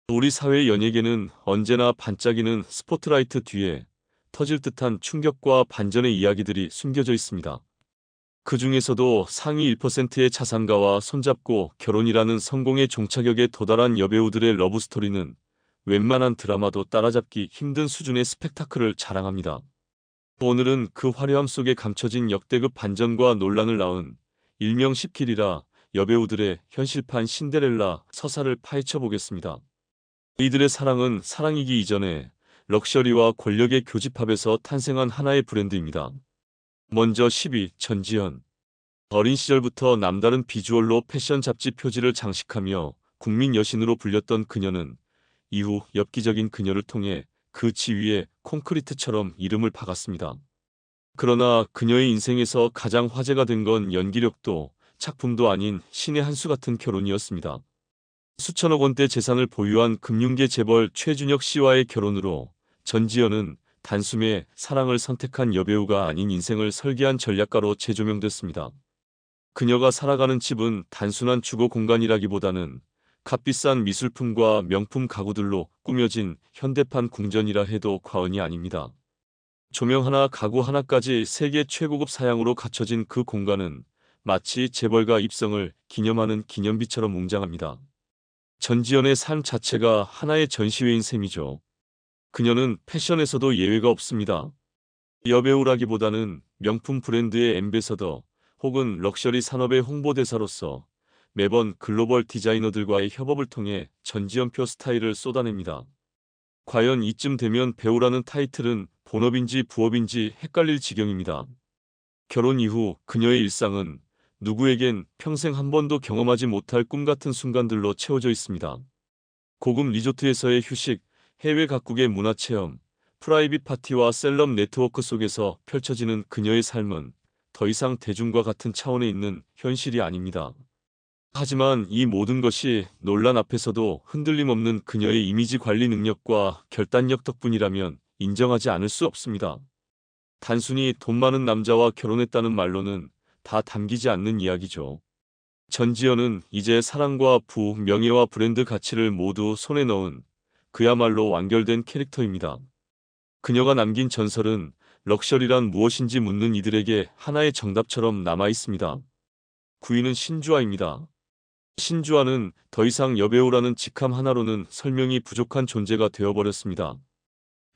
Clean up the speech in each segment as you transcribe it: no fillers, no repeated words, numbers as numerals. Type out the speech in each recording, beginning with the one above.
우리 사회의 연예계는 언제나 반짝이는 스포트라이트 뒤에 터질 듯한 충격과 반전의 이야기들이 숨겨져 있습니다. 그 중에서도 상위 1%의 자산가와 손잡고 결혼이라는 성공의 종착역에 도달한 여배우들의 러브스토리는 웬만한 드라마도 따라잡기 힘든 수준의 스펙타클을 자랑합니다. 오늘은 그 화려함 속에 감춰진 역대급 반전과 논란을 낳은 일명 10길이라 여배우들의 현실판 신데렐라 서사를 파헤쳐 보겠습니다. 이들의 사랑은 사랑이기 이전에 럭셔리와 권력의 교집합에서 탄생한 하나의 브랜드입니다. 먼저 10위 전지현. 어린 시절부터 남다른 비주얼로 패션 잡지 표지를 장식하며 국민 여신으로 불렸던 그녀는 이후 엽기적인 그녀를 통해 그 지위에 콘크리트처럼 이름을 박았습니다. 그러나 그녀의 인생에서 가장 화제가 된 건 연기력도 작품도 아닌 신의 한 수 같은 결혼이었습니다. 수천억 원대 재산을 보유한 금융계 재벌 최준혁 씨와의 결혼으로 전지현은 단숨에 사랑을 선택한 여배우가 아닌 인생을 설계한 전략가로 재조명됐습니다. 그녀가 살아가는 집은 단순한 주거 공간이라기보다는 값비싼 미술품과 명품 가구들로 꾸며진 현대판 궁전이라 해도 과언이 아닙니다. 조명 하나, 가구 하나까지 세계 최고급 사양으로 갖춰진 그 공간은 마치 재벌가 입성을 기념하는 기념비처럼 웅장합니다. 전지현의 삶 자체가 하나의 전시회인 셈이죠. 그녀는 패션에서도 예외가 없습니다. 여배우라기보다는 명품 브랜드의 앰베서더 혹은 럭셔리 산업의 홍보대사로서 매번 글로벌 디자이너들과의 협업을 통해 전지현표 스타일을 쏟아냅니다. 과연 이쯤 되면 배우라는 타이틀은 본업인지 부업인지 헷갈릴 지경입니다. 결혼 이후 그녀의 일상은 누구에겐 평생 한 번도 경험하지 못할 꿈 같은 순간들로 채워져 있습니다. 고급 리조트에서의 휴식, 해외 각국의 문화체험, 프라이빗 파티와 셀럽 네트워크 속에서 펼쳐지는 그녀의 삶은 더 이상 대중과 같은 차원에 있는 현실이 아닙니다. 하지만 이 모든 것이 논란 앞에서도 흔들림 없는 그녀의 이미지 관리 능력과 결단력 덕분이라면 인정하지 않을 수 없습니다. 단순히 돈 많은 남자와 결혼했다는 말로는 다 담기지 않는 이야기죠. 전지현은 이제 사랑과 부, 명예와 브랜드 가치를 모두 손에 넣은 그야말로 완결된 캐릭터입니다. 그녀가 남긴 전설은 럭셔리란 무엇인지 묻는 이들에게 하나의 정답처럼 남아 있습니다. 9위는 신주아입니다. 신주아는 더 이상 여배우라는 직함 하나로는 설명이 부족한 존재가 되어버렸습니다.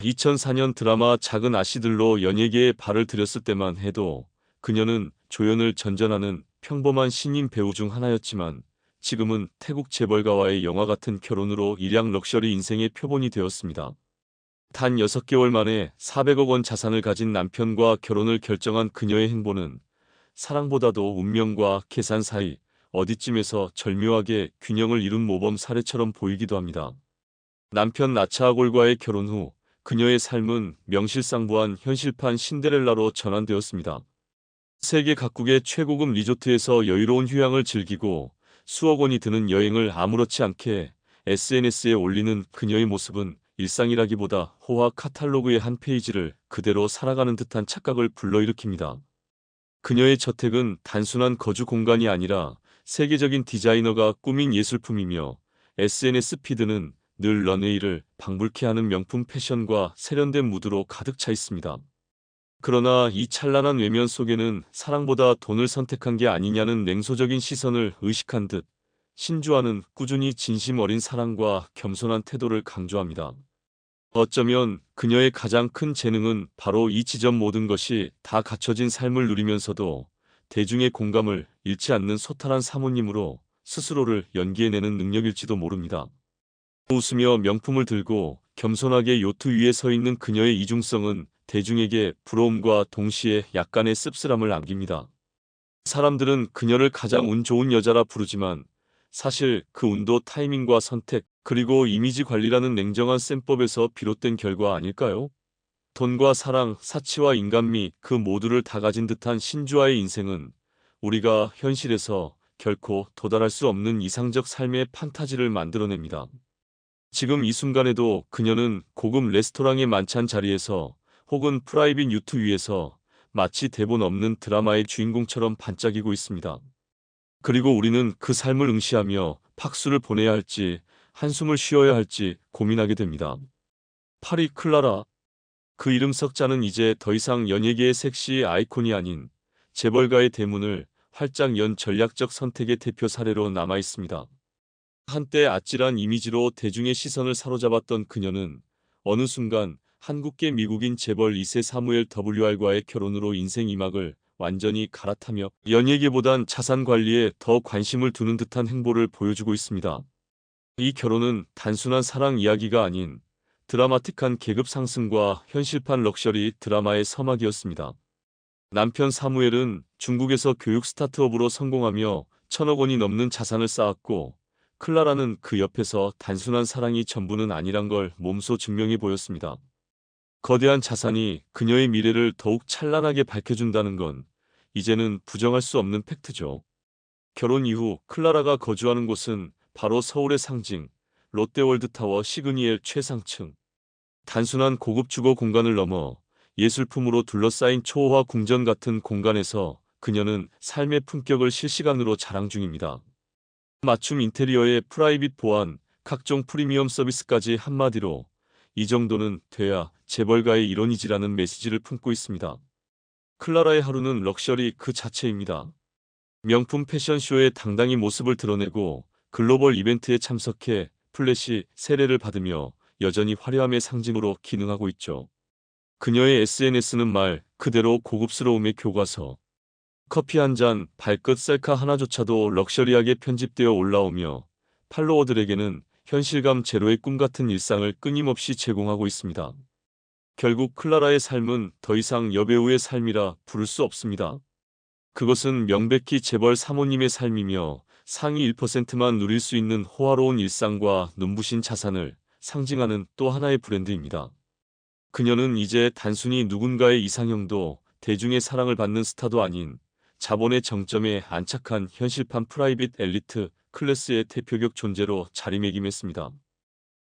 2004년 드라마 작은 아씨들로 연예계에 발을 들였을 때만 해도 그녀는 조연을 전전하는 평범한 신인 배우 중 하나였지만 지금은 태국 재벌가와의 영화 같은 결혼으로 일양 럭셔리 인생의 표본이 되었습니다. 단 6개월 만에 400억 원 자산을 가진 남편과 결혼을 결정한 그녀의 행보는 사랑보다도 운명과 계산 사이 어디쯤에서 절묘하게 균형을 이룬 모범 사례처럼 보이기도 합니다. 남편 나차아골과의 결혼 후 그녀의 삶은 명실상부한 현실판 신데렐라로 전환되었습니다. 세계 각국의 최고급 리조트에서 여유로운 휴양을 즐기고 수억 원이 드는 여행을 아무렇지 않게 SNS에 올리는 그녀의 모습은 일상이라기보다 호화 카탈로그의 한 페이지를 그대로 살아가는 듯한 착각을 불러일으킵니다. 그녀의 저택은 단순한 거주 공간이 아니라 세계적인 디자이너가 꾸민 예술품이며 SNS 피드는 늘 런웨이를 방불케 하는 명품 패션과 세련된 무드로 가득 차 있습니다. 그러나 이 찬란한 외면 속에는 사랑보다 돈을 선택한 게 아니냐는 냉소적인 시선을 의식한 듯 신주아는 꾸준히 진심 어린 사랑과 겸손한 태도를 강조합니다. 어쩌면 그녀의 가장 큰 재능은 바로 이 지점 모든 것이 다 갖춰진 삶을 누리면서도 대중의 공감을 잃지 않는 소탈한 사모님으로 스스로를 연기해내는 능력일지도 모릅니다. 웃으며 명품을 들고 겸손하게 요트 위에 서 있는 그녀의 이중성은 대중에게 부러움과 동시에 약간의 씁쓸함을 안깁니다. 사람들은 그녀를 가장 운 좋은 여자라 부르지만 사실 그 운도 타이밍과 선택, 그리고 이미지 관리라는 냉정한 셈법에서 비롯된 결과 아닐까요? 돈과 사랑, 사치와 인간미 그 모두를 다 가진 듯한 신주아의 인생은 우리가 현실에서 결코 도달할 수 없는 이상적 삶의 판타지를 만들어냅니다. 지금 이 순간에도 그녀는 고급 레스토랑의 만찬 자리에서 혹은 프라이빗 유트 위에서 마치 대본 없는 드라마의 주인공처럼 반짝이고 있습니다. 그리고 우리는 그 삶을 응시하며 박수를 보내야 할지 한숨을 쉬어야 할지 고민하게 됩니다. 8위 클라라. 그 이름 석자는 이제 더 이상 연예계의 섹시 아이콘이 아닌 재벌가의 대문을 활짝 연 전략적 선택의 대표 사례로 남아 있습니다. 한때 아찔한 이미지로 대중의 시선을 사로잡았던 그녀는 어느 순간 한국계 미국인 재벌 2세 사무엘 WR과의 결혼으로 인생 2막을 완전히 갈아타며 연예계보단 자산 관리에 더 관심을 두는 듯한 행보를 보여주고 있습니다. 이 결혼은 단순한 사랑 이야기가 아닌 드라마틱한 계급 상승과 현실판 럭셔리 드라마의 서막이었습니다. 남편 사무엘은 중국에서 교육 스타트업으로 성공하며 1,000억 원이 넘는 자산을 쌓았고, 클라라는 그 옆에서 단순한 사랑이 전부는 아니란 걸 몸소 증명해 보였습니다. 거대한 자산이 그녀의 미래를 더욱 찬란하게 밝혀준다는 건 이제는 부정할 수 없는 팩트죠. 결혼 이후 클라라가 거주하는 곳은 바로 서울의 상징, 롯데월드타워 시그니엘 최상층. 단순한 고급 주거 공간을 넘어 예술품으로 둘러싸인 초호화 궁전 같은 공간에서 그녀는 삶의 품격을 실시간으로 자랑 중입니다. 맞춤 인테리어에 프라이빗 보안, 각종 프리미엄 서비스까지 한마디로 이 정도는 돼야 재벌가의 일원이지라는 메시지를 품고 있습니다. 클라라의 하루는 럭셔리 그 자체입니다. 명품 패션쇼에 당당히 모습을 드러내고 글로벌 이벤트에 참석해 플래시 세례를 받으며 여전히 화려함의 상징으로 기능하고 있죠. 그녀의 SNS는 말 그대로 고급스러움의 교과서. 커피 한 잔, 발끝 셀카 하나조차도 럭셔리하게 편집되어 올라오며 팔로워들에게는 현실감 제로의 꿈 같은 일상을 끊임없이 제공하고 있습니다. 결국 클라라의 삶은 더 이상 여배우의 삶이라 부를 수 없습니다. 그것은 명백히 재벌 사모님의 삶이며 상위 1%만 누릴 수 있는 호화로운 일상과 눈부신 자산을 상징하는 또 하나의 브랜드입니다. 그녀는 이제 단순히 누군가의 이상형도 대중의 사랑을 받는 스타도 아닌 자본의 정점에 안착한 현실판 프라이빗 엘리트 클래스의 대표격 존재로 자리매김했습니다.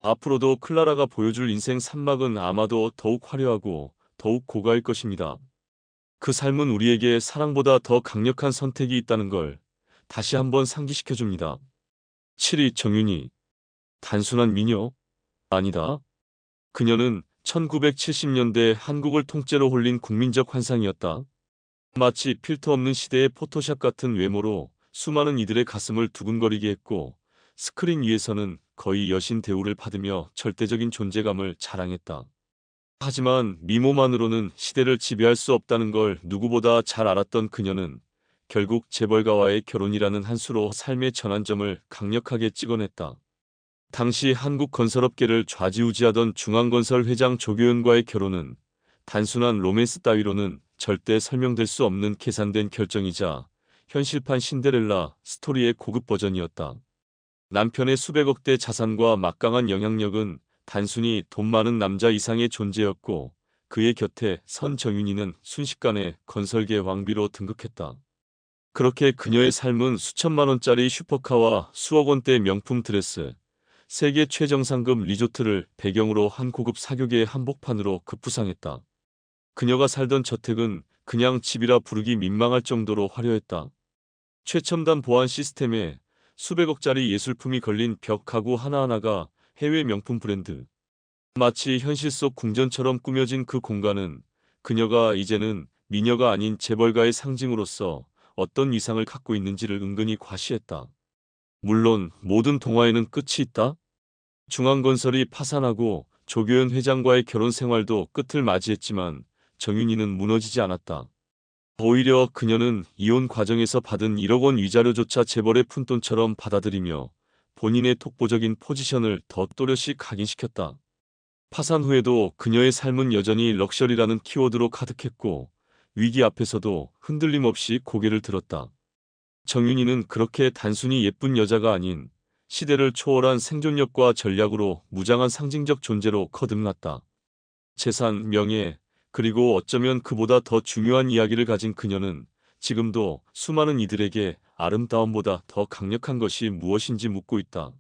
앞으로도 클라라가 보여줄 인생 3막은 아마도 더욱 화려하고 더욱 고가일 것입니다. 그 삶은 우리에게 사랑보다 더 강력한 선택이 있다는 걸 다시 한번 상기시켜줍니다. 7위 정윤희. 단순한 미녀? 아니다. 그녀는 1970년대 한국을 통째로 홀린 국민적 환상이었다. 마치 필터 없는 시대의 포토샵 같은 외모로 수많은 이들의 가슴을 두근거리게 했고, 스크린 위에서는 거의 여신 대우를 받으며 절대적인 존재감을 자랑했다. 하지만 미모만으로는 시대를 지배할 수 없다는 걸 누구보다 잘 알았던 그녀는 결국 재벌가와의 결혼이라는 한 수로 삶의 전환점을 강력하게 찍어냈다. 당시 한국 건설업계를 좌지우지하던 중앙건설 회장 조교연과의 결혼은 단순한 로맨스 따위로는 절대 설명될 수 없는 계산된 결정이자 현실판 신데렐라 스토리의 고급 버전이었다. 남편의 수백억대 자산과 막강한 영향력은 단순히 돈 많은 남자 이상의 존재였고, 그의 곁에 선 정윤희는 순식간에 건설계 왕비로 등극했다. 그렇게 그녀의 삶은 수천만 원짜리 슈퍼카와 수억 원대 명품 드레스, 세계 최정상급 리조트를 배경으로 한 고급 사교계의 한복판으로 급부상했다. 그녀가 살던 저택은 그냥 집이라 부르기 민망할 정도로 화려했다. 최첨단 보안 시스템에 수백억짜리 예술품이 걸린 벽 가구 하나하나가 해외 명품 브랜드. 마치 현실 속 궁전처럼 꾸며진 그 공간은 그녀가 이제는 미녀가 아닌 재벌가의 상징으로서 어떤 위상을 갖고 있는지를 은근히 과시했다. 물론 모든 동화에는 끝이 있다. 중앙건설이 파산하고 조교연 회장과의 결혼 생활도 끝을 맞이했지만 정윤희는 무너지지 않았다. 오히려 그녀는 이혼 과정에서 받은 1억 원 위자료조차 재벌의 푼돈처럼 받아들이며 본인의 독보적인 포지션을 더 또렷이 각인시켰다. 파산 후에도 그녀의 삶은 여전히 럭셔리라는 키워드로 가득했고, 위기 앞에서도 흔들림 없이 고개를 들었다. 정윤희는 그렇게 단순히 예쁜 여자가 아닌 시대를 초월한 생존력과 전략으로 무장한 상징적 존재로 거듭났다. 재산, 명예, 그리고 어쩌면 그보다 더 중요한 이야기를 가진 그녀는 지금도 수많은 이들에게 아름다움보다 더 강력한 것이 무엇인지 묻고 있다.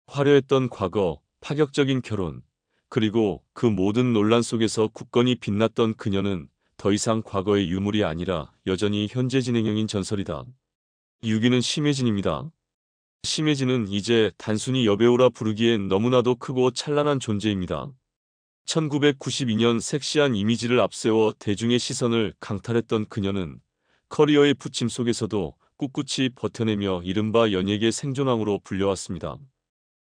화려했던 과거, 파격적인 결혼, 그리고 그 모든 논란 속에서 굳건히 빛났던 그녀는 더 이상 과거의 유물이 아니라 여전히 현재 진행형인 전설이다. 6위는 심혜진입니다. 심혜진은 이제 단순히 여배우라 부르기엔 너무나도 크고 찬란한 존재입니다. 1992년 섹시한 이미지를 앞세워 대중의 시선을 강탈했던 그녀는 커리어의 부침 속에서도 꿋꿋이 버텨내며 이른바 연예계 생존왕으로 불려왔습니다.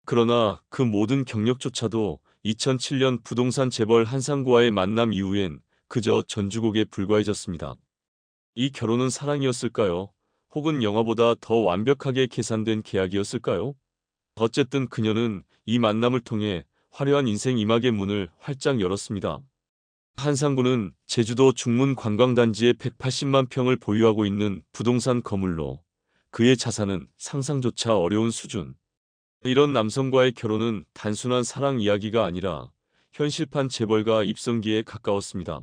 그러나 그 모든 경력조차도 2007년 부동산 재벌 한상구와의 만남 이후엔 그저 전주곡에 불과해졌습니다. 이 결혼은 사랑이었을까요? 혹은 영화보다 더 완벽하게 계산된 계약이었을까요? 어쨌든 그녀는 이 만남을 통해 화려한 인생 이막의 문을 활짝 열었습니다. 한상구는 제주도 중문 관광단지에 180만 평을 보유하고 있는 부동산 거물로 그의 자산은 상상조차 어려운 수준. 이런 남성과의 결혼은 단순한 사랑 이야기가 아니라 현실판 재벌가 입성기에 가까웠습니다.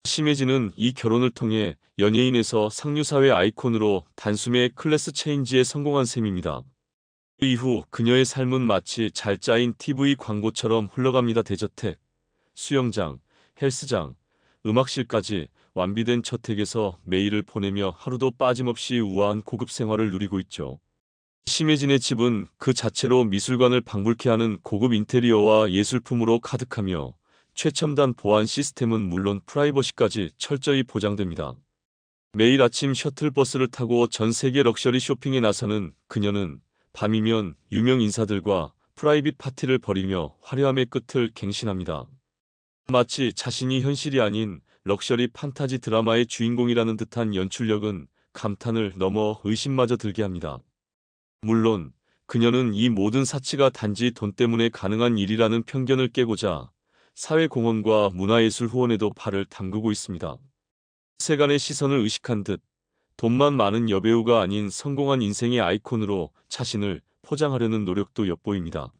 심혜진은 이 결혼을 통해 연예인에서 상류사회 아이콘으로 단숨에 클래스 체인지에 성공한 셈입니다. 그 이후 그녀의 삶은 마치 잘 짜인 TV 광고처럼 흘러갑니다. 대저택, 수영장, 헬스장, 음악실까지 완비된 저택에서 매일을 보내며 하루도 빠짐없이 우아한 고급 생활을 누리고 있죠. 심혜진의 집은 그 자체로 미술관을 방불케 하는 고급 인테리어와 예술품으로 가득하며 최첨단 보안 시스템은 물론 프라이버시까지 철저히 보장됩니다. 매일 아침 셔틀버스를 타고 전 세계 럭셔리 쇼핑에 나서는 그녀는 밤이면 유명 인사들과 프라이빗 파티를 벌이며 화려함의 끝을 갱신합니다. 마치 자신이 현실이 아닌 럭셔리 판타지 드라마의 주인공이라는 듯한 연출력은 감탄을 넘어 의심마저 들게 합니다. 물론 그녀는 이 모든 사치가 단지 돈 때문에 가능한 일이라는 편견을 깨고자 사회공헌과 문화예술 후원에도 발을 담그고 있습니다. 세간의 시선을 의식한 듯 돈만 많은 여배우가 아닌 성공한 인생의 아이콘으로 자신을 포장하려는 노력도 엿보입니다.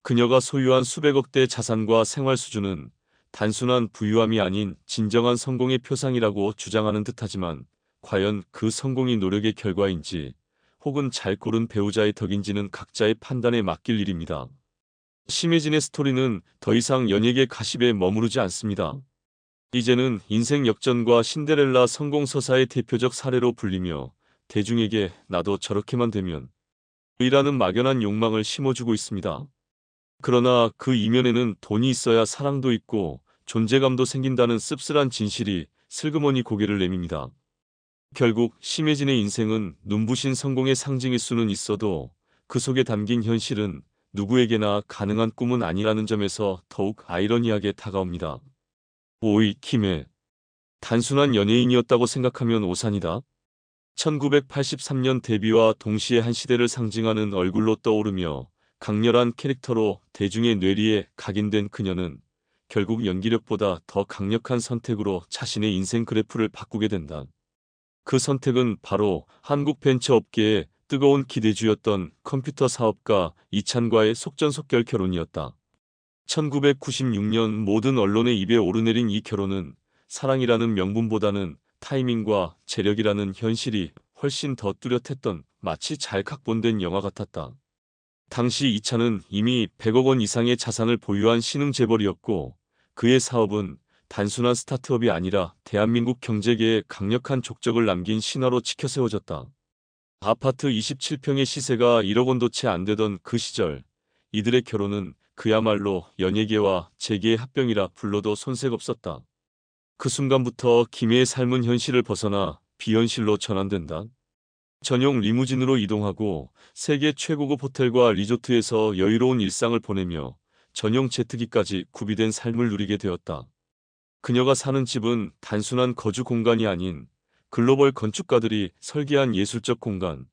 그녀가 소유한 수백억대 자산과 생활 수준은 단순한 부유함이 아닌 진정한 성공의 표상이라고 주장하는 듯하지만 과연 그 성공이 노력의 결과인지 혹은 잘 고른 배우자의 덕인지는 각자의 판단에 맡길 일입니다. 심혜진의 스토리는 더 이상 연예계 가십에 머무르지 않습니다. 이제는 인생 역전과 신데렐라 성공 서사의 대표적 사례로 불리며 대중에게 나도 저렇게만 되면 이라는 막연한 욕망을 심어주고 있습니다. 그러나 그 이면에는 돈이 있어야 사랑도 있고 존재감도 생긴다는 씁쓸한 진실이 슬그머니 고개를 내밉니다. 결국 심혜진의 인생은 눈부신 성공의 상징일 수는 있어도 그 속에 담긴 현실은 누구에게나 가능한 꿈은 아니라는 점에서 더욱 아이러니하게 다가옵니다. 오이 김해. 단순한 연예인이었다고 생각하면 오산이다. 1983년 데뷔와 동시에 한 시대를 상징하는 얼굴로 떠오르며 강렬한 캐릭터로 대중의 뇌리에 각인된 그녀는 결국 연기력보다 더 강력한 선택으로 자신의 인생 그래프를 바꾸게 된다. 그 선택은 바로 한국 벤처 업계의 뜨거운 기대주였던 컴퓨터 사업가 이찬과의 속전속결 결혼이었다. 1996년 모든 언론의 입에 오르내린 이 결혼은 사랑이라는 명분보다는 타이밍과 재력이라는 현실이 훨씬 더 뚜렷했던 마치 잘 각본된 영화 같았다. 당시 이찬은 이미 100억 원 이상의 자산을 보유한 신흥 재벌이었고 그의 사업은 단순한 스타트업이 아니라 대한민국 경제계에 강력한 족적을 남긴 신화로 치켜 세워졌다. 아파트 27평의 시세가 1억 원도 채 안 되던 그 시절 이들의 결혼은 그야말로 연예계와 재계의 합병이라 불러도 손색 없었다. 그 순간부터 김해의 삶은 현실을 벗어나 비현실로 전환된다. 전용 리무진으로 이동하고 세계 최고급 호텔과 리조트에서 여유로운 일상을 보내며 전용 제트기까지 구비된 삶을 누리게 되었다. 그녀가 사는 집은 단순한 거주 공간이 아닌 글로벌 건축가들이 설계한 예술적 공간.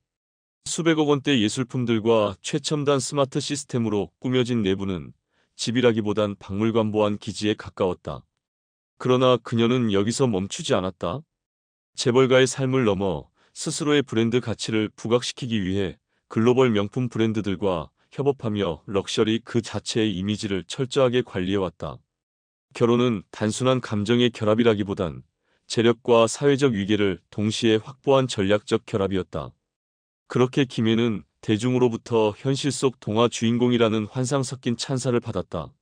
수백억 원대 예술품들과 최첨단 스마트 시스템으로 꾸며진 내부는 집이라기보단 박물관 보안 기지에 가까웠다. 그러나 그녀는 여기서 멈추지 않았다. 재벌가의 삶을 넘어 스스로의 브랜드 가치를 부각시키기 위해 글로벌 명품 브랜드들과 협업하며 럭셔리 그 자체의 이미지를 철저하게 관리해왔다. 결혼은 단순한 감정의 결합이라기보단 재력과 사회적 위계를 동시에 확보한 전략적 결합이었다. 그렇게 김해는 대중으로부터 현실 속 동화 주인공이라는 환상 섞인 찬사를 받았다.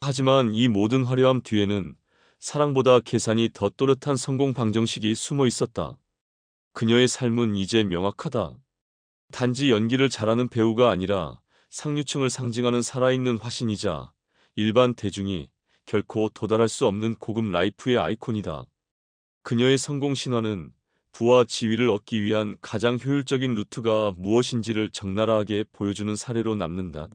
하지만 이 모든 화려함 뒤에는 사랑보다 계산이 더 또렷한 성공 방정식이 숨어 있었다. 그녀의 삶은 이제 명확하다. 단지 연기를 잘하는 배우가 아니라 상류층을 상징하는 살아있는 화신이자 일반 대중이 결코 도달할 수 없는 고급 라이프의 아이콘이다. 그녀의 성공 신화는 부와 지위를 얻기 위한 가장 효율적인 루트가 무엇인지를 적나라하게 보여주는 사례로 남는다.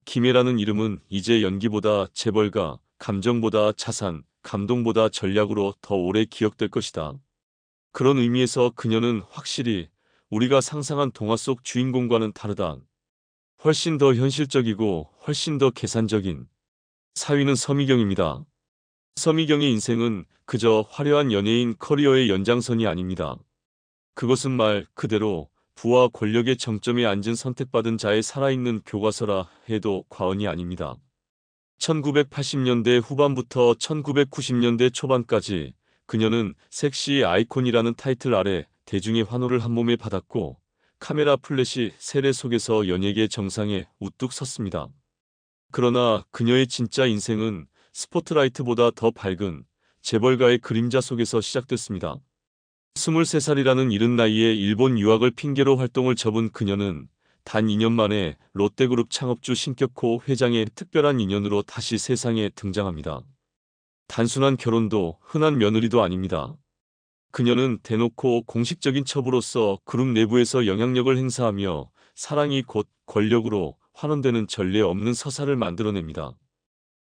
김혜라는 이름은 이제 연기보다 재벌가, 감정보다 자산, 감동보다 전략으로 더 오래 기억될 것이다. 그런 의미에서 그녀는 확실히 우리가 상상한 동화 속 주인공과는 다르다. 훨씬 더 현실적이고 훨씬 더 계산적인 4위는 서미경입니다. 서미경의 인생은 그저 화려한 연예인 커리어의 연장선이 아닙니다. 그것은 말 그대로 부와 권력의 정점에 앉은 선택받은 자의 살아있는 교과서라 해도 과언이 아닙니다. 1980년대 후반부터 1990년대 초반까지 그녀는 섹시 아이콘이라는 타이틀 아래 대중의 환호를 한몸에 받았고 카메라 플래시 세례 속에서 연예계 정상에 우뚝 섰습니다. 그러나 그녀의 진짜 인생은 스포트라이트보다 더 밝은 재벌가의 그림자 속에서 시작됐습니다. 23살이라는 이른 나이에 일본 유학을 핑계로 활동을 접은 그녀는 단 2년 만에 롯데그룹 창업주 신격호 회장의 특별한 인연으로 다시 세상에 등장합니다. 단순한 결혼도 흔한 며느리도 아닙니다. 그녀는 대놓고 공식적인 첩으로서 그룹 내부에서 영향력을 행사하며 사랑이 곧 권력으로 환원되는 전례 없는 서사를 만들어냅니다.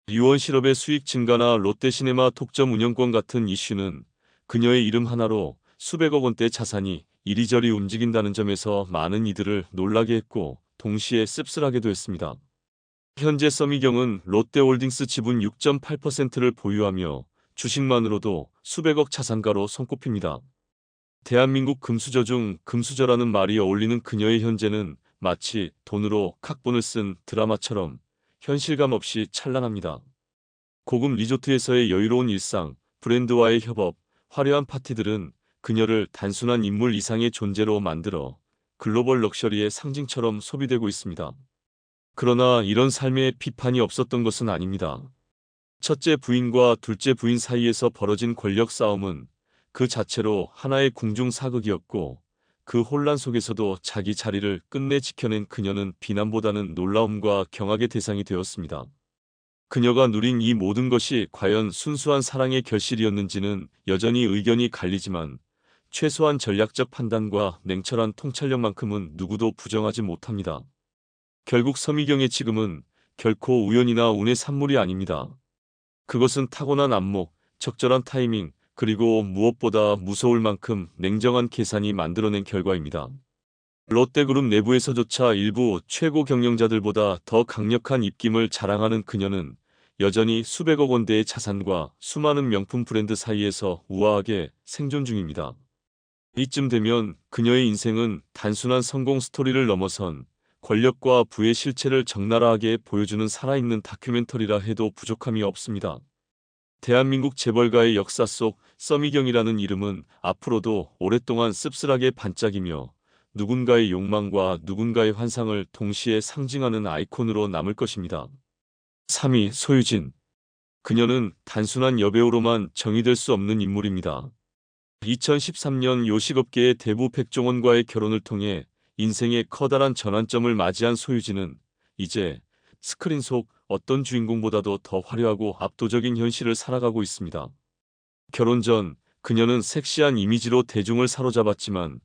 유언 실업의 수익 증가나 롯데시네마 독점 운영권 같은 이슈는 그녀의 이름 하나로 수백억 원대 자산이 이리저리 움직인다는 점에서 많은 이들을 놀라게 했고 동시에 씁쓸하게도 했습니다. 현재 서미경은 롯데홀딩스 지분 6.8%를 보유하며 주식만으로도 수백억 자산가로 손꼽힙니다. 대한민국 금수저 중 금수저라는 말이 어울리는 그녀의 현재는 마치 돈으로 각본을 쓴 드라마처럼 현실감 없이 찬란합니다. 고급 리조트에서의 여유로운 일상, 브랜드와의 협업, 화려한 파티들은 그녀를 단순한 인물 이상의 존재로 만들어 글로벌 럭셔리의 상징처럼 소비되고 있습니다. 그러나 이런 삶에 비판이 없었던 것은 아닙니다. 첫째 부인과 둘째 부인 사이에서 벌어진 권력 싸움은 그 자체로 하나의 궁중사극이었고 그 혼란 속에서도 자기 자리를 끝내 지켜낸 그녀는 비난보다는 놀라움과 경악의 대상이 되었습니다. 그녀가 누린 이 모든 것이 과연 순수한 사랑의 결실이었는지는 여전히 의견이 갈리지만 최소한 전략적 판단과 냉철한 통찰력만큼은 누구도 부정하지 못합니다. 결국 서미경의 지금은 결코 우연이나 운의 산물이 아닙니다. 그것은 타고난 안목, 적절한 타이밍, 그리고 무엇보다 무서울 만큼 냉정한 계산이 만들어낸 결과입니다. 롯데그룹 내부에서조차 일부 최고 경영자들보다 더 강력한 입김을 자랑하는 그녀는 여전히 수백억 원대의 자산과 수많은 명품 브랜드 사이에서 우아하게 생존 중입니다. 이쯤 되면 그녀의 인생은 단순한 성공 스토리를 넘어선 권력과 부의 실체를 적나라하게 보여주는 살아있는 다큐멘터리라 해도 부족함이 없습니다. 대한민국 재벌가의 역사 속 서미경이라는 이름은 앞으로도 오랫동안 씁쓸하게 반짝이며 누군가의 욕망과 누군가의 환상을 동시에 상징하는 아이콘으로 남을 것입니다. 3위 소유진. 그녀는 단순한 여배우로만 정의될 수 없는 인물입니다. 2013년 요식업계의 대부 백종원과의 결혼을 통해 인생의 커다란 전환점을 맞이한 소유진은 이제 스크린 속 어떤 주인공보다도 더 화려하고 압도적인 현실을 살아가고 있습니다. 결혼 전 그녀는 섹시한 이미지로 대중을 사로잡았지만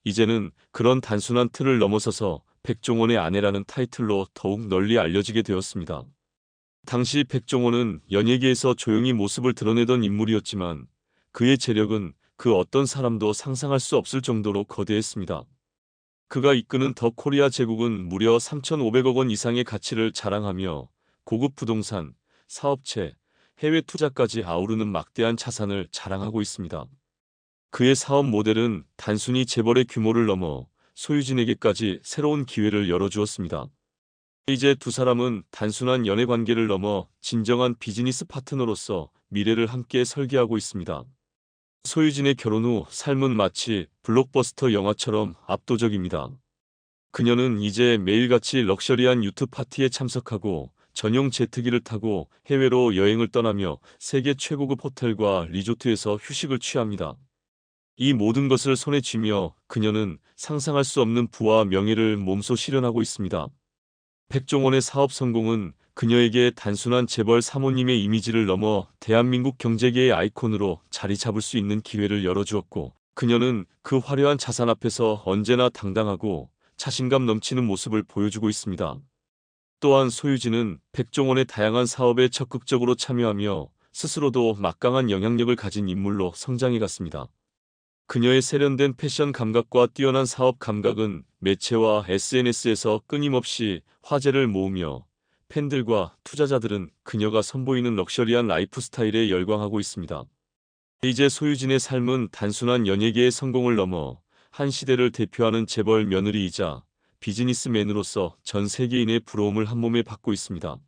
이제는 그런 단순한 틀을 넘어서서 백종원의 아내라는 타이틀로 더욱 널리 알려지게 되었습니다. 당시 백종원은 연예계에서 조용히 모습을 드러내던 인물이었지만 그의 재력은 그 어떤 사람도 상상할 수 없을 정도로 거대했습니다. 그가 이끄는 더 코리아 제국은 무려 3,500억 원 이상의 가치를 자랑하며 고급 부동산, 사업체, 해외 투자까지 아우르는 막대한 자산을 자랑하고 있습니다. 그의 사업 모델은 단순히 재벌의 규모를 넘어 소유진에게까지 새로운 기회를 열어주었습니다. 이제 두 사람은 단순한 연애 관계를 넘어 진정한 비즈니스 파트너로서 미래를 함께 설계하고 있습니다. 소유진의 결혼 후 삶은 마치 블록버스터 영화처럼 압도적입니다. 그녀는 이제 매일같이 럭셔리한 유트 파티에 참석하고 전용 제트기를 타고 해외로 여행을 떠나며 세계 최고급 호텔과 리조트에서 휴식을 취합니다. 이 모든 것을 손에 쥐며 그녀는 상상할 수 없는 부와 명예를 몸소 실현하고 있습니다. 백종원의 사업 성공은 그녀에게 단순한 재벌 사모님의 이미지를 넘어 대한민국 경제계의 아이콘으로 자리 잡을 수 있는 기회를 열어주었고, 그녀는 그 화려한 자산 앞에서 언제나 당당하고 자신감 넘치는 모습을 보여주고 있습니다. 또한 소유진은 백종원의 다양한 사업에 적극적으로 참여하며 스스로도 막강한 영향력을 가진 인물로 성장해갔습니다. 그녀의 세련된 패션 감각과 뛰어난 사업 감각은 매체와 SNS에서 끊임없이 화제를 모으며, 팬들과 투자자들은 그녀가 선보이는 럭셔리한 라이프 스타일에 열광하고 있습니다. 이제 소유진의 삶은 단순한 연예계의 성공을 넘어 한 시대를 대표하는 재벌 며느리이자 비즈니스맨으로서 전 세계인의 부러움을 한몸에 받고 있습니다.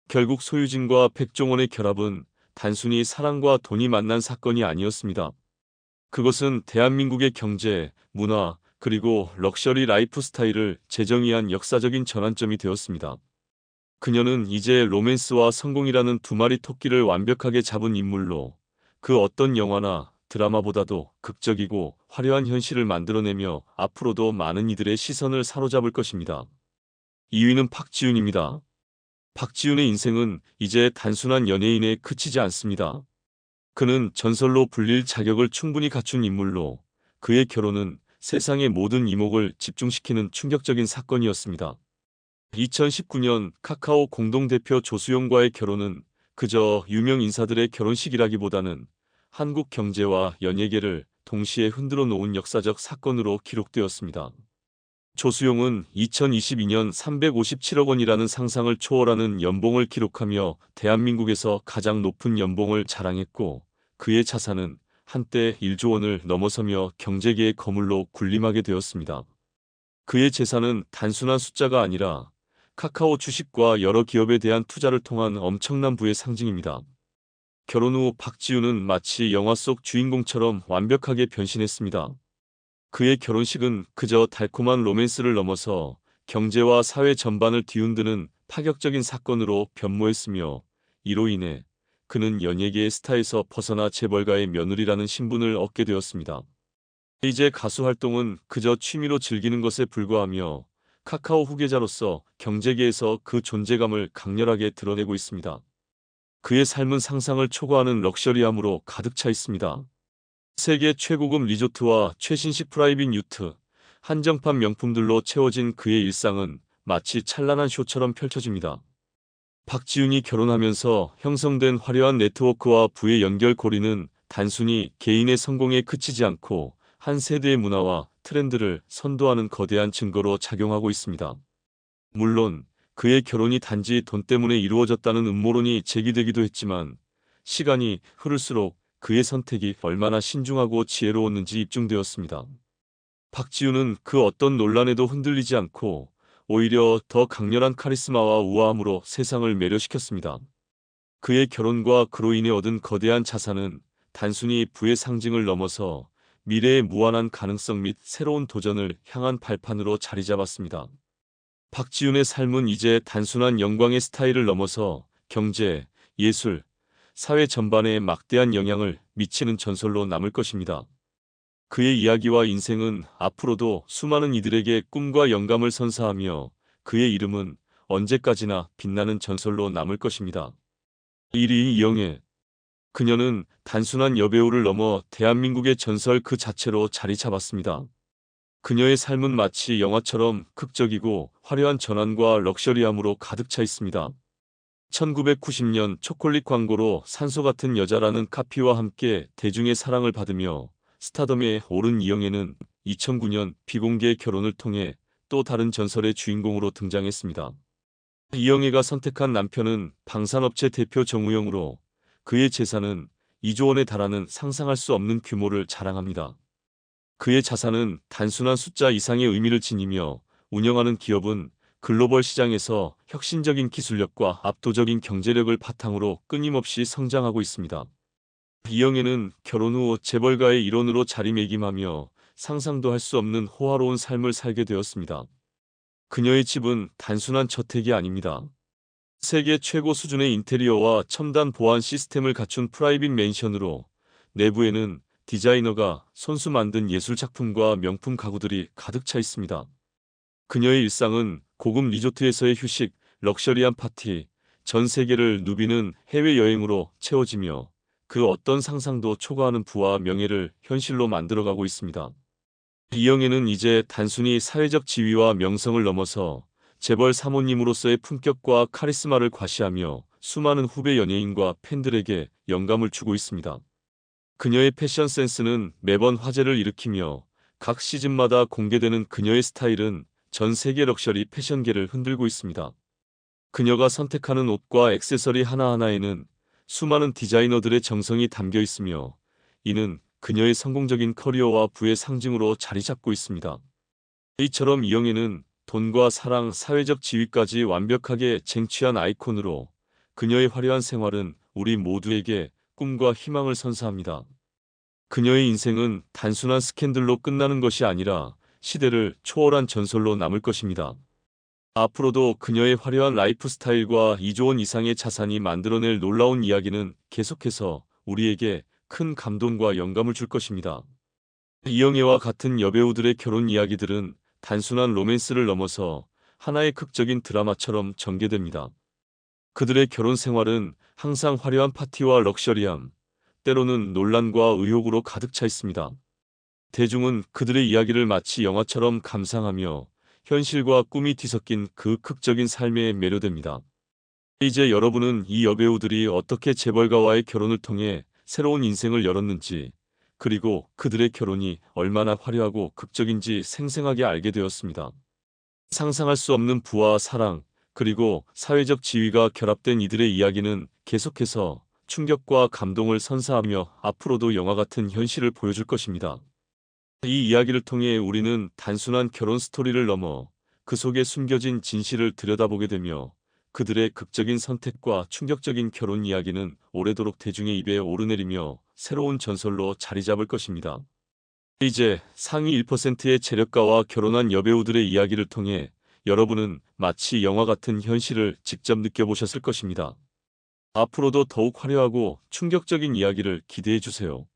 결국 소유진과 백종원의 결합은 단순히 사랑과 돈이 만난 사건이 아니었습니다. 그것은 대한민국의 경제, 문화, 그리고 럭셔리 라이프 스타일을 재정의한 역사적인 전환점이 되었습니다. 그녀는 이제 로맨스와 성공이라는 두 마리 토끼를 완벽하게 잡은 인물로 그 어떤 영화나 드라마보다도 극적이고 화려한 현실을 만들어내며 앞으로도 많은 이들의 시선을 사로잡을 것입니다. 2위는 박지윤입니다. 박지윤의 인생은 이제 단순한 연예인에 그치지 않습니다. 그는 전설로 불릴 자격을 충분히 갖춘 인물로, 그의 결혼은 세상의 모든 이목을 집중시키는 충격적인 사건이었습니다. 2019년 카카오 공동대표 조수용과의 결혼은 그저 유명 인사들의 결혼식이라기보다는 한국 경제와 연예계를 동시에 흔들어 놓은 역사적 사건으로 기록되었습니다. 조수용은 2022년 357억 원이라는 상상을 초월하는 연봉을 기록하며 대한민국에서 가장 높은 연봉을 자랑했고, 그의 자산은 한때 1조 원을 넘어서며 경제계의 거물로 군림하게 되었습니다. 그의 재산은 단순한 숫자가 아니라 카카오 주식과 여러 기업에 대한 투자를 통한 엄청난 부의 상징입니다. 결혼 후 박지윤은 마치 영화 속 주인공처럼 완벽하게 변신했습니다. 그의 결혼식은 그저 달콤한 로맨스를 넘어서 경제와 사회 전반을 뒤흔드는 파격적인 사건으로 변모했으며, 이로 인해 그는 연예계의 스타에서 벗어나 재벌가의 며느리라는 신분을 얻게 되었습니다. 이제 가수 활동은 그저 취미로 즐기는 것에 불과하며 카카오 후계자로서 경제계에서 그 존재감을 강렬하게 드러내고 있습니다. 그의 삶은 상상을 초과하는 럭셔리함으로 가득 차 있습니다. 세계 최고급 리조트와 최신식 프라이빗 유트, 한정판 명품들로 채워진 그의 일상은 마치 찬란한 쇼처럼 펼쳐집니다. 박지윤이 결혼하면서 형성된 화려한 네트워크와 부의 연결고리는 단순히 개인의 성공에 그치지 않고 한 세대의 문화와 트렌드를 선도하는 거대한 증거로 작용하고 있습니다. 물론 그의 결혼이 단지 돈 때문에 이루어졌다는 음모론이 제기되기도 했지만, 시간이 흐를수록 그의 선택이 얼마나 신중하고 지혜로웠는지 입증되었습니다. 박지윤은 그 어떤 논란에도 흔들리지 않고 오히려 더 강렬한 카리스마와 우아함으로 세상을 매료시켰습니다. 그의 결혼과 그로 인해 얻은 거대한 자산은 단순히 부의 상징을 넘어서 미래의 무한한 가능성 및 새로운 도전을 향한 발판으로 자리 잡았습니다. 박지윤의 삶은 이제 단순한 영광의 스타일을 넘어서 경제, 예술, 사회 전반에 막대한 영향을 미치는 전설로 남을 것입니다. 그의 이야기와 인생은 앞으로도 수많은 이들에게 꿈과 영감을 선사하며 그의 이름은 언제까지나 빛나는 전설로 남을 것입니다. 1위 이영애. 그녀는 단순한 여배우를 넘어 대한민국의 전설 그 자체로 자리 잡았습니다. 그녀의 삶은 마치 영화처럼 극적이고 화려한 전환과 럭셔리함으로 가득 차 있습니다. 1990년 초콜릿 광고로 산소 같은 여자라는 카피와 함께 대중의 사랑을 받으며 스타덤에 오른 이영애는 2009년 비공개 결혼을 통해 또 다른 전설의 주인공으로 등장했습니다. 이영애가 선택한 남편은 방산업체 대표 정우영으로 그의 재산은 2조 원에 달하는 상상할 수 없는 규모를 자랑합니다. 그의 자산은 단순한 숫자 이상의 의미를 지니며 운영하는 기업은 글로벌 시장에서 혁신적인 기술력과 압도적인 경제력을 바탕으로 끊임없이 성장하고 있습니다. 이영애는 결혼 후 재벌가의 일원으로 자리매김하며 상상도 할 수 없는 호화로운 삶을 살게 되었습니다. 그녀의 집은 단순한 저택이 아닙니다. 세계 최고 수준의 인테리어와 첨단 보안 시스템을 갖춘 프라이빗 맨션으로 내부에는 디자이너가 손수 만든 예술 작품과 명품 가구들이 가득 차 있습니다. 그녀의 일상은 고급 리조트에서의 휴식, 럭셔리한 파티, 전 세계를 누비는 해외여행으로 채워지며 그 어떤 상상도 초과하는 부와 명예를 현실로 만들어가고 있습니다. 이영애는 이제 단순히 사회적 지위와 명성을 넘어서 재벌 사모님으로서의 품격과 카리스마를 과시하며 수많은 후배 연예인과 팬들에게 영감을 주고 있습니다. 그녀의 패션 센스는 매번 화제를 일으키며 각 시즌마다 공개되는 그녀의 스타일은 전 세계 럭셔리 패션계를 흔들고 있습니다. 그녀가 선택하는 옷과 액세서리 하나하나에는 수많은 디자이너들의 정성이 담겨 있으며 이는 그녀의 성공적인 커리어와 부의 상징으로 자리 잡고 있습니다. 이처럼 이영애는 돈과 사랑, 사회적 지위까지 완벽하게 쟁취한 아이콘으로 그녀의 화려한 생활은 우리 모두에게 꿈과 희망을 선사합니다. 그녀의 인생은 단순한 스캔들로 끝나는 것이 아니라 시대를 초월한 전설로 남을 것입니다. 앞으로도 그녀의 화려한 라이프 스타일과 2조 원 이상의 자산이 만들어낼 놀라운 이야기는 계속해서 우리에게 큰 감동과 영감을 줄 것입니다. 이영애와 같은 여배우들의 결혼 이야기들은 단순한 로맨스를 넘어서 하나의 극적인 드라마처럼 전개됩니다. 그들의 결혼 생활은 항상 화려한 파티와 럭셔리함, 때로는 논란과 의혹으로 가득 차 있습니다. 대중은 그들의 이야기를 마치 영화처럼 감상하며 현실과 꿈이 뒤섞인 그 극적인 삶에 매료됩니다. 이제 여러분은 이 여배우들이 어떻게 재벌가와의 결혼을 통해 새로운 인생을 열었는지, 그리고 그들의 결혼이 얼마나 화려하고 극적인지 생생하게 알게 되었습니다. 상상할 수 없는 부와 사랑, 그리고 사회적 지위가 결합된 이들의 이야기는 계속해서 충격과 감동을 선사하며 앞으로도 영화 같은 현실을 보여줄 것입니다. 이 이야기를 통해 우리는 단순한 결혼 스토리를 넘어 그 속에 숨겨진 진실을 들여다보게 되며 그들의 극적인 선택과 충격적인 결혼 이야기는 오래도록 대중의 입에 오르내리며 새로운 전설로 자리 잡을 것입니다. 이제 상위 1%의 재력가와 결혼한 여배우들의 이야기를 통해 여러분은 마치 영화 같은 현실을 직접 느껴보셨을 것입니다. 앞으로도 더욱 화려하고 충격적인 이야기를 기대해 주세요.